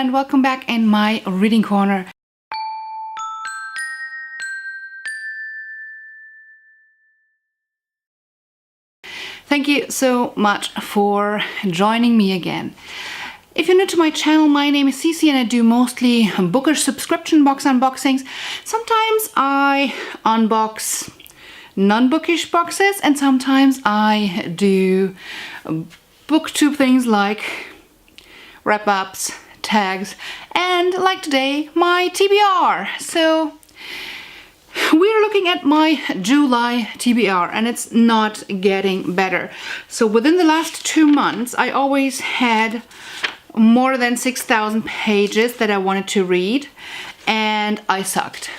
and welcome back in my reading corner. Thank you so much for joining me again. If you're new to my channel, my name is Cici and I do mostly bookish subscription box unboxings. Sometimes I unbox non-bookish boxes and sometimes I do booktube things like wrap-ups, tags, and like today, my TBR. So we're looking at my July TBR and it's not getting better. So within the last 2 months, I always had more than 6,000 pages that I wanted to read and I sucked.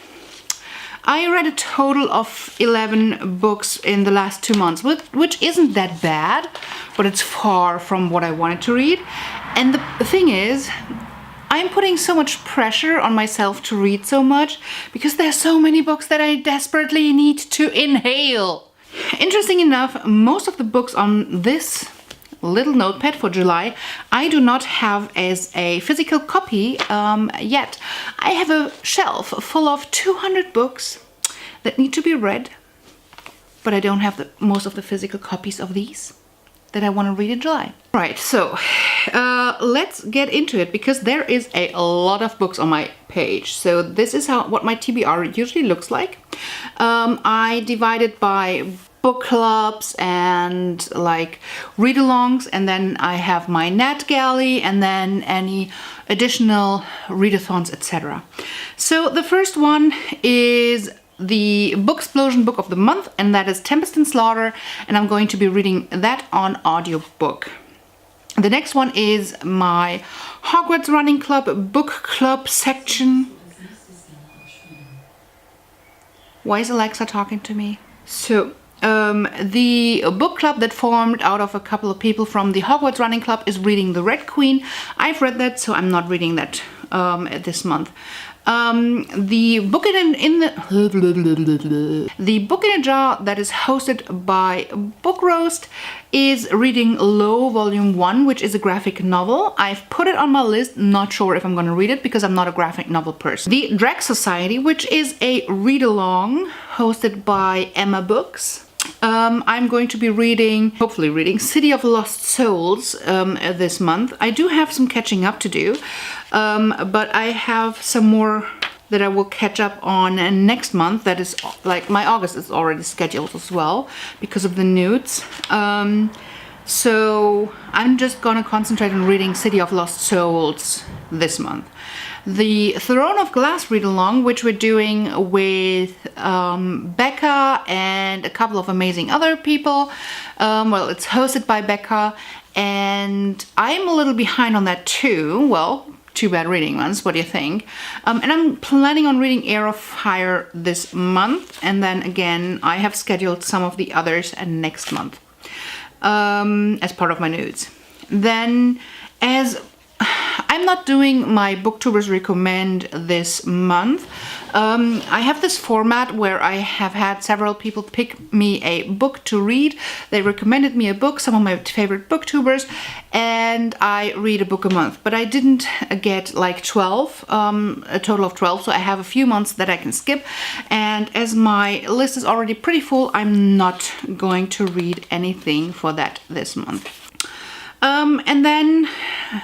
I read a total of 11 books in the last 2 months, which isn't that bad, but it's far from what I wanted to read. And the thing is, I'm putting so much pressure on myself to read so much because there's so many books that I desperately need to inhale. Interesting enough, most of the books on this little notepad for July I do not have as a physical copy yet. I have a shelf full of 200 books that need to be read, but I don't have most of the physical copies of these that I want to read in July. Right, so let's get into it because there is a lot of books on my page. So this is what my TBR usually looks like. I divide it by book clubs and like read-alongs, and then I have my Nat Galley and then any additional readathons, etc. So the first one is the Booksplosion book of the month, and that is Tempest and Slaughter, and I'm going to be reading that on audiobook. The next one is my Hogwarts Running Club book club section. Why is Alexa talking to me? So the book club that formed out of a couple of people from the Hogwarts Running Club is reading The Red Queen. I've read that, so I'm not reading that this month. The book in a jar that is hosted by Book Roast is reading Low Volume 1, which is a graphic novel. I've put it on my list, not sure if I'm going to read it because I'm not a graphic novel person. The Drag Society, which is a read-along hosted by Emma Books. I'm going to be hopefully reading City of Lost Souls this month. I do have some catching up to do, but I have some more that I will catch up on next month. That is like my August is already scheduled as well because of the nudes. So I'm just gonna concentrate on reading City of Lost Souls this month. The Throne of Glass read-along, which we're doing with Becca and a couple of amazing other people. Well, it's hosted by Becca, and I'm a little behind on that too. Well, too bad reading ones. What do you think? And I'm planning on reading Heir of Fire this month, and then again, I have scheduled some of the others next month as part of my nudes. Then, as I'm not doing my Booktubers Recommend this month. I have this format where I have had several people pick me a book to read. They recommended me a book, some of my favorite booktubers, and I read a book a month. But I didn't get like 12, a total of 12, so I have a few months that I can skip. And as my list is already pretty full, I'm not going to read anything for that this month. And then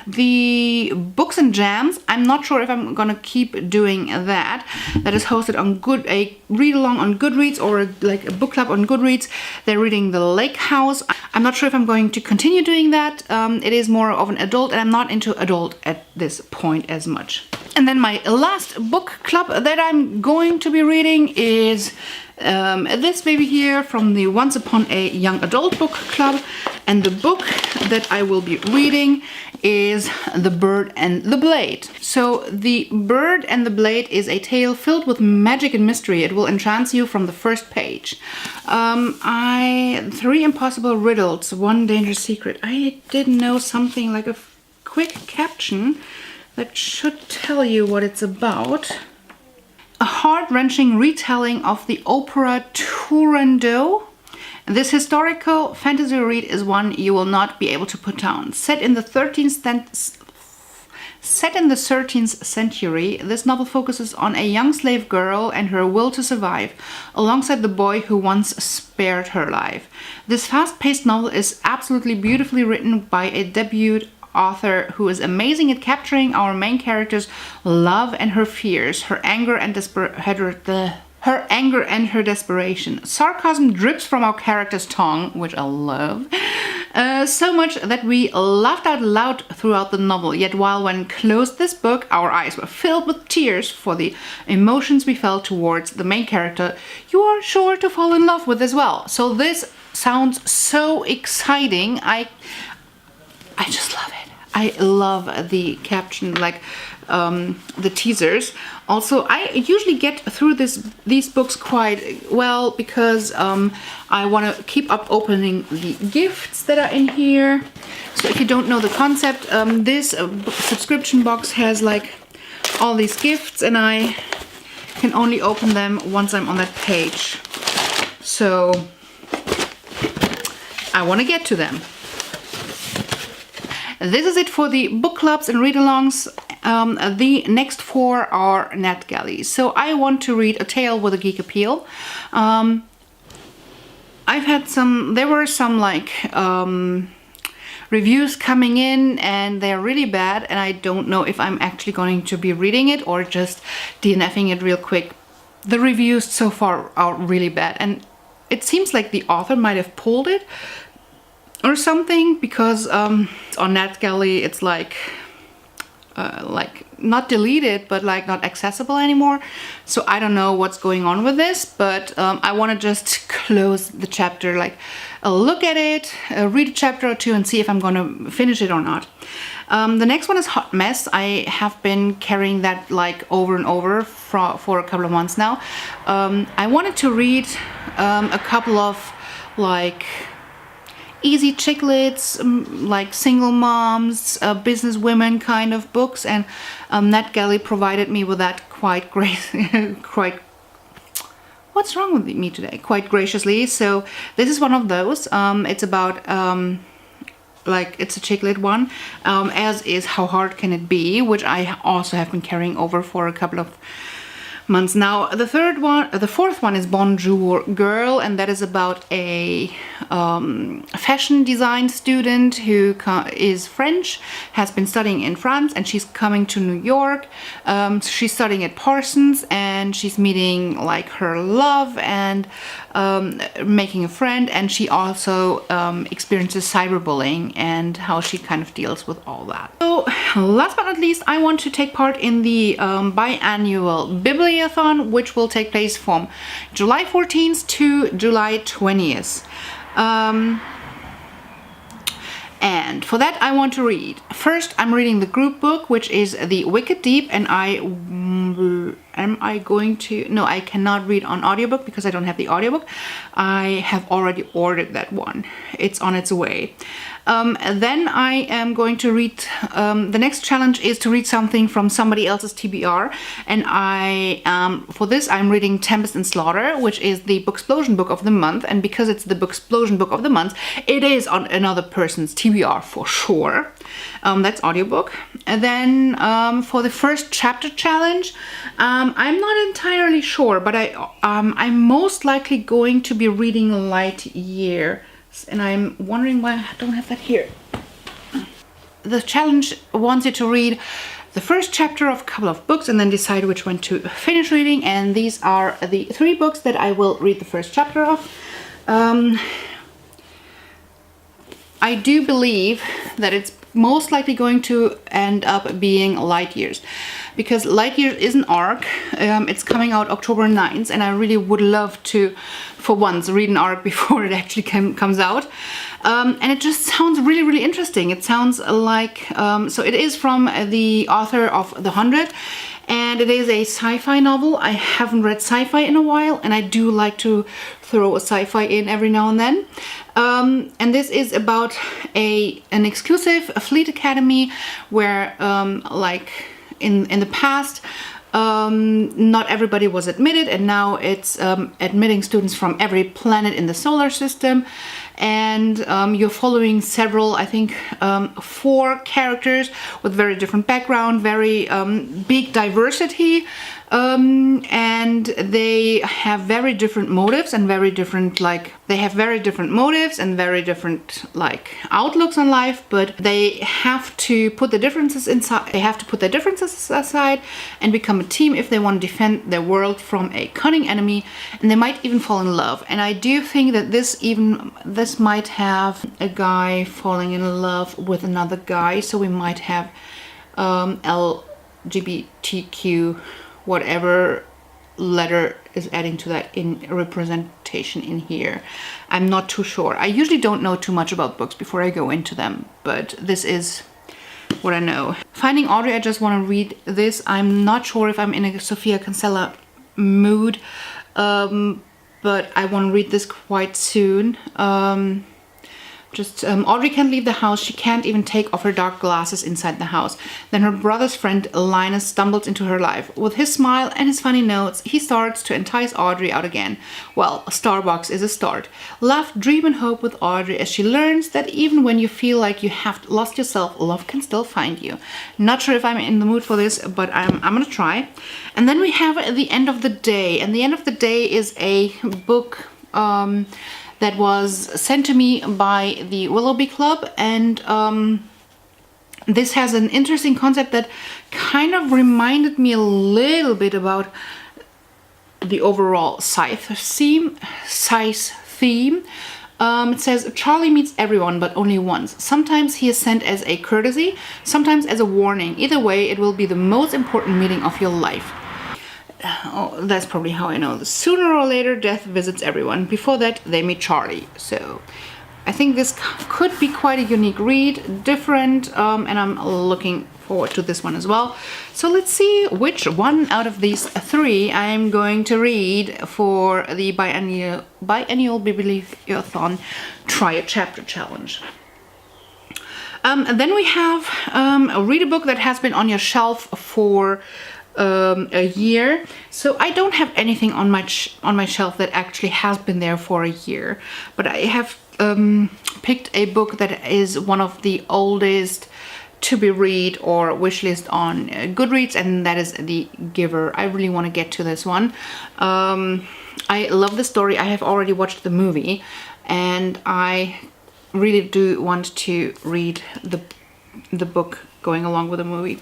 the Books and Jams, I'm not sure if I'm gonna keep doing that. That is hosted on a read-along on Goodreads or like a book club on Goodreads. They're reading The Lake House. I'm not sure if I'm going to continue doing that. It is more of an adult, and I'm not into adult at this point as much. And then my last book club that I'm going to be reading is this baby here from the Once Upon a Young Adult book club, and the book that I will be reading is The Bird and the Blade. So The Bird and the Blade is a tale filled with magic and mystery. It will entrance you from the first page. 3 impossible riddles, 1 dangerous secret. I didn't know something like a quick caption that should tell you what it's about. A heart-wrenching retelling of the opera Turandot. This historical fantasy read is one you will not be able to put down. Set in the 13th set in the 13th century, this novel focuses on a young slave girl and her will to survive, alongside the boy who once spared her life. This fast-paced novel is absolutely beautifully written by a debut author who is amazing at capturing our main character's love and her fears, her anger and her desperation. Sarcasm drips from our character's tongue, which I love, so much that we laughed out loud throughout the novel. Yet while when closed this book, our eyes were filled with tears for the emotions we felt towards the main character you are sure to fall in love with as well. So this sounds so exciting. I just love it. I love the caption, like the teasers. Also, I usually get through these books quite well because I want to keep up opening the gifts that are in here. So if you don't know the concept, this subscription box has like all these gifts, and I can only open them once I'm on that page. So I want to get to them. This is it for the book clubs and read-alongs. The next 4 are NetGalley. So I want to read A Tale with a Geek Appeal. I've had there were some like reviews coming in, and they're really bad, and I don't know if I'm actually going to be reading it or just DNFing it real quick. The reviews so far are really bad, and it seems like the author might have pulled it or something, because on NetGalley it's like not deleted, but like not accessible anymore. So I don't know what's going on with this, but I want to just close the chapter, like look at it, read a chapter or 2 and see if I'm going to finish it or not. The next one is Hot Mess. I have been carrying that like over and over for a couple of months now. I wanted to read a couple of like easy chick lits, like single moms, business women kind of books, and NetGalley provided me with that quite what's wrong with me today? Quite graciously. So this is one of those. It's about like it's a chick lit one, as is How Hard Can It Be, which I also have been carrying over for a couple of months now. The fourth one is Bonjour Girl, and that is about a fashion design student who is French, has been studying in France, and she's coming to New York. She's studying at Parsons, and she's meeting like her love and making a friend, and she also experiences cyberbullying and how she kind of deals with all that. So last but not least, I want to take part in the biannual Bibliothon, which will take place from July 14th to July 20th. And for that I want to read. First, I'm reading the group book, which is The Wicked Deep, and I cannot read on audiobook because I don't have the audiobook. I have already ordered that one. It's on its way. Then I am going to read, the next challenge is to read something from somebody else's TBR, and for this I'm reading Tempest and Slaughter, which is the Booksplosion book of the month, and because it's the Booksplosion book of the month, it is on another person's TBR for sure. That's audiobook. And then for the first chapter challenge, I'm not entirely sure, but I'm most likely going to be reading Lightyear. And I'm wondering why I don't have that here. The challenge wants you to read the first chapter of a couple of books and then decide which one to finish reading. And these are the 3 books that I will read the first chapter of. I do believe that it's most likely going to end up being Light Years, because Light Years is an arc. It's coming out October 9th, and I really would love to, for once, read an arc before it actually comes out. And it just sounds really, really interesting. It sounds like, so it is from the author of The 100, and it is a sci-fi novel. I haven't read sci-fi in a while, and I do like to throw a sci-fi in every now and then. And this is about an exclusive fleet academy where, like in the past, not everybody was admitted, and now it's admitting students from every planet in the solar system. and you're following several, I think 4 characters with very different background, very big diversity, and they have very different motives and very different outlooks on life, but they have to put the differences aside and become a team if they want to defend their world from a cunning enemy, and they might even fall in love. And I do think that this might have a guy falling in love with another guy, so we might have LGBTQ, whatever letter is adding to that in representation in here. I'm not too sure. I usually don't know too much about books before I go into them, but this is what I know. Finding Audrey, I just want to read this. I'm not sure if I'm in a Sofia Kinsella mood, but I want to read this quite soon. Audrey can't leave the house. She can't even take off her dark glasses inside the house. Then her brother's friend Linus stumbles into her life. With his smile and his funny notes, he starts to entice Audrey out again. Well, Starbucks is a start. Laugh, dream and hope with Audrey as she learns that even when you feel like you have lost yourself, love can still find you. Not sure if I'm in the mood for this, but I'm gonna try. And then we have The End of the Day. And The End of the Day is a book that was sent to me by the Willoughby Club, and this has an interesting concept that kind of reminded me a little bit about the overall Scythe theme. It says, Charlie meets everyone but only once. Sometimes he is sent as a courtesy, sometimes as a warning. Either way, it will be the most important meeting of your life. Oh, that's probably how I know this. Sooner or later, death visits everyone. Before that, they meet Charlie. So I think this could be quite a unique read, different, and I'm looking forward to this one as well. So let's see which one out of these 3 I'm going to read for the biennial Bibliothon Try a Chapter Challenge. And then we have read a book that has been on your shelf for a year. So I don't have anything on my shelf that actually has been there for a year, but I have picked a book that is one of the oldest to be read or wishlist on Goodreads, and that is The Giver. I really want to get to this one. I love the story. I have already watched the movie, and I really do want to read the book going along with the movie.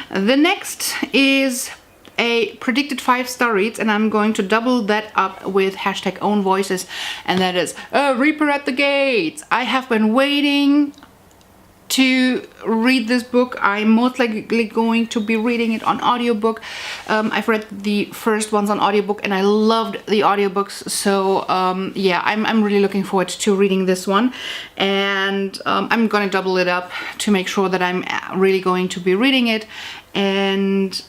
The next is a predicted 5-star reads, and I'm going to double that up with hashtag own voices, and that is Reaper at the Gates. I have been waiting to read this book. I'm most likely going to be reading it on audiobook. I've read the first ones on audiobook and I loved the audiobooks, so yeah, I'm really looking forward to reading this one, and I'm gonna double it up to make sure that I'm really going to be reading it, and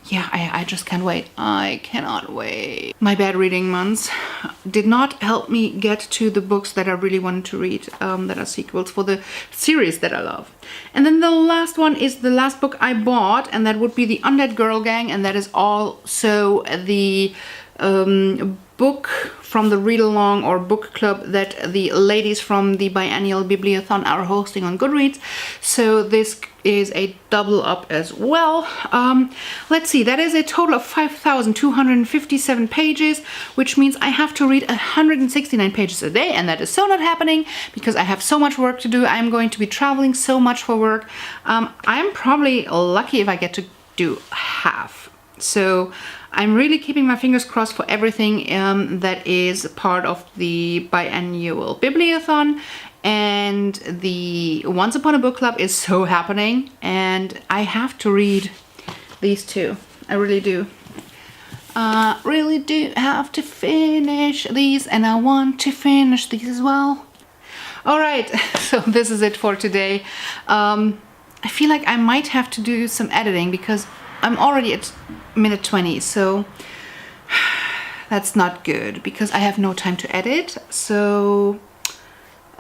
yeah, I just can't wait. I cannot wait. My bad reading months did not help me get to the books that I really wanted to read, that are sequels for the series that I love. And then the last one is the last book I bought, and that would be The Undead Girl Gang, and that is also the book from the read-along or book club that the ladies from the biennial Bibliothon are hosting on Goodreads. So this is a double up as well. Let's see, that is a total of 5,257 pages, which means I have to read 169 pages a day, and that is so not happening because I have so much work to do. I'm going to be traveling so much for work. I'm probably lucky if I get to do half. So I'm really keeping my fingers crossed for everything that is part of the biannual Bibliothon, and the Once Upon a Book Club is so happening, and I have to read these two. I really do. Really do have to finish these, and I want to finish these as well. Alright, so this is it for today. I feel like I might have to do some editing because I'm already at minute 20, so that's not good because I have no time to edit. So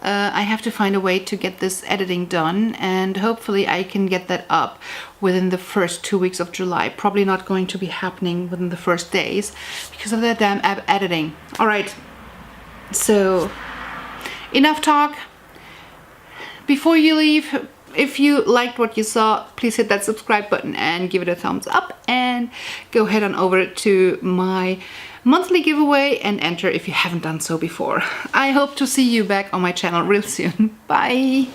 I have to find a way to get this editing done, and hopefully I can get that up within the first 2 weeks of July. Probably not going to be happening within the first days because of the damn editing. All right, So, enough talk. Before you leave, if you liked what you saw, please hit that subscribe button and give it a thumbs up, and go head on over to my monthly giveaway and enter if you haven't done so before. I hope to see you back on my channel real soon. Bye!